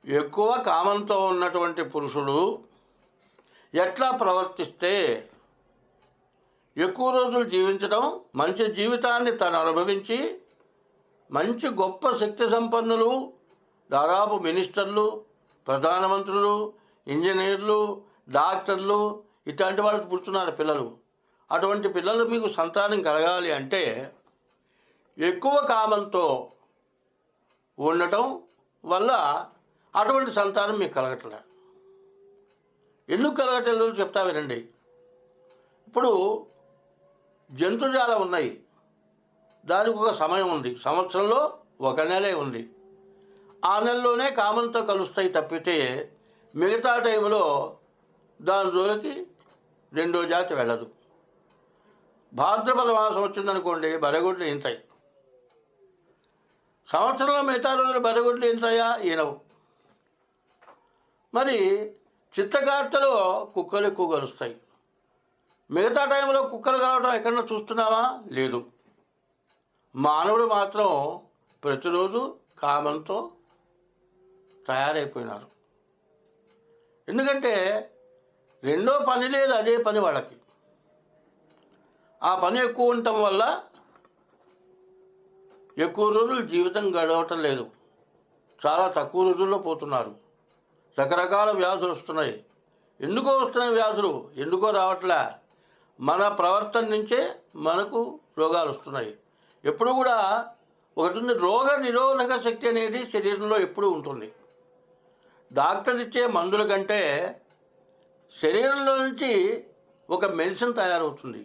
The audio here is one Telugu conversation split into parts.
ఎక్కువ కామంతో ఉన్నటువంటి పురుషుడు ఎట్లా ప్రవర్తిస్తే ఎక్కువ రోజులు జీవించడం, మంచి జీవితాన్ని తను అనుభవించి మంచి గొప్ప శక్తి సంపన్నులు, దాదాపు మినిస్టర్లు, ప్రధానమంత్రులు, ఇంజనీర్లు, డాక్టర్లు ఇట్లాంటి వాళ్ళు పుడుతున్నారు పిల్లలు. అటువంటి పిల్లలు మీకు సంతానం కలగాలి అంటే ఎక్కువ కామంతో ఉండటం వల్ల అటువంటి సంతానం మీకు కలగట్లే. ఎందుకు కలగట్లేదు చెప్తా వినండి. ఇప్పుడు జంతుజాలం ఉన్నాయి, దానికి ఒక సమయం ఉంది, సంవత్సరంలో ఒక నెలే ఉంది. ఆ నెలలోనే కామంతో కలుస్తాయి తప్పితే మిగతా టైంలో దాని జోలికి రెండో జాతి వెళ్ళదు. భాద్రపద మాసం వచ్చిందనుకోండి, బరగొడ్లు ఇంతాయి. సంవత్సరంలో మిగతా రోజులు బరగొడ్లు ఇంతాయా? ఈనవు. మరి చిత్తకార్తెలో కుక్కలు ఎక్కువ కలుస్తాయి. మిగతా టైంలో కుక్కలు కలవడం ఎక్కడన్నా చూస్తున్నావా? లేదు. మానవుడు మాత్రం ప్రతిరోజు కామంతో తయారైపోయినారు. ఎందుకంటే రెండో పని లేదు, అదే పని వాళ్ళకి. ఆ పని ఎక్కువ ఉండటం వల్ల ఎక్కువ రోజులు జీవితం గడవటం లేదు, చాలా తక్కువ రోజుల్లో పోతున్నారు. రకరకాల వ్యాధులు వస్తున్నాయి. ఎందుకో వస్తున్నాయి వ్యాధులు, ఎందుకో రావట్లే. మన ప్రవర్తన నుంచే మనకు రోగాలు వస్తున్నాయి. ఎప్పుడు కూడా ఒకటి ఉంది, రోగ నిరోధక శక్తి అనేది శరీరంలో ఎప్పుడూ ఉంటుంది. డాక్టర్ ఇచ్చే మందుల కంటే శరీరంలో నుంచి ఒక మెడిసిన్ తయారవుతుంది.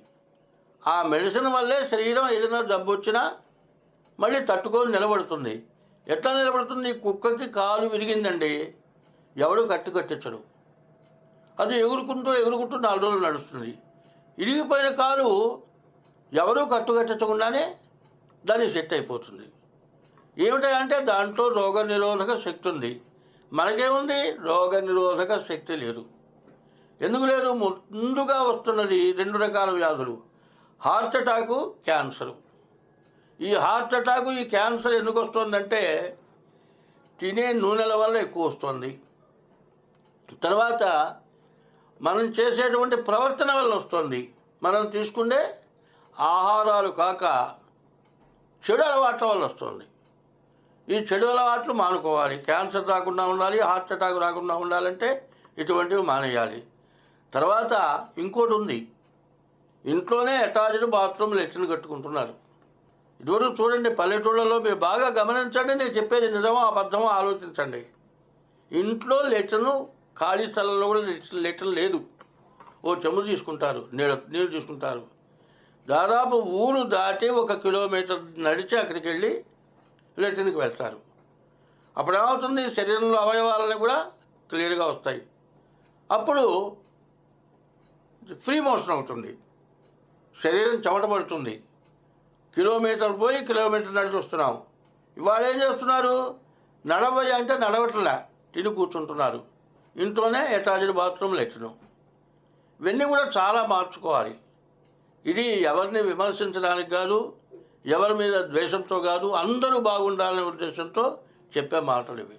ఆ మెడిసిన్ వల్లే శరీరం ఏదైనా జబ్బు వచ్చినా మళ్ళీ తట్టుకొని నిలబడుతుంది. ఎట్లా నిలబడుతుంది? కుక్కకి కాలు విరిగిందండి, ఎవడు కట్టించడు. అది ఎగురుకుంటూ 4 రోజులు నడుస్తుంది. ఇరిగిపోయిన కాలు ఎవరూ కట్టించకుండానే దానికి సెట్ అయిపోతుంది. ఏమిటంటే దాంట్లో రోగ నిరోధక శక్తి ఉంది. మనకేముంది? రోగ నిరోధక శక్తి లేదు. ఎందుకు లేదు? ముందుగా వస్తున్నది 2 రకాల వ్యాధులు, హార్ట్ అటాకు, క్యాన్సరు. ఈ హార్ట్ అటాకు, ఈ క్యాన్సర్ ఎందుకు వస్తుందంటే తినే నూనెల వల్ల ఎక్కువ వస్తుంది. తర్వాత మనం చేసేటువంటి ప్రవర్తన వల్ల వస్తుంది. మనం తీసుకునే ఆహారాలు కాక చెడు అలవాట్ల వల్ల వస్తుంది. ఈ చెడు అలవాట్లు మానుకోవాలి. క్యాన్సర్ రాకుండా ఉండాలి, హార్ట్ అటాక్ రాకుండా ఉండాలంటే ఇటువంటివి మానేయాలి. తర్వాత ఇంకోటి ఉంది, ఇంట్లోనే అటాచ్డ్ బాత్రూమ్ లెట్రిన్ కట్టుకుంటున్నారు. ఇదివరకు చూడండి, పల్లెటూళ్ళలో మీరు బాగా గమనించండి, నేను చెప్పేది నిజమో అబద్ధమో ఆలోచించండి. ఇంట్లో లెట్రిన్, ఖాళీ స్థలంలో కూడా లెట్రిన్ లేదు. ఓ చెంబు తీసుకుంటారు, నీళ్ళు తీసుకుంటారు. దాదాపు ఊరు దాటి 1 కిలోమీటర్ నడిచి అక్కడికి వెళ్ళి లెట్రిన్కి వెళ్తారు. అప్పుడు ఏమవుతుంది? శరీరంలో అవయవాలని కూడా క్లియర్గా వస్తాయి. అప్పుడు ఫ్రీ మోషన్ అవుతుంది, శరీరం చెమట పడుతుంది. కిలోమీటర్ పోయి కిలోమీటర్ నడిచి వస్తున్నాం. ఇవాళ ఏం చేస్తున్నారు? నడవయ్య అంటే నడవట్లే, తిని కూర్చుంటున్నారు. ఇంట్లోనే అటాచ్డ్ బాత్రూమ్ లెట్రిన్. ఇవన్నీ కూడా చాలా మార్చుకోవాలి. ఇది ఎవరిని విమర్శించడానికి కాదు, ఎవరి మీద ద్వేషంతో కాదు, అందరూ బాగుండాలనే ఉద్దేశంతో చెప్పే మాటలు ఇవి.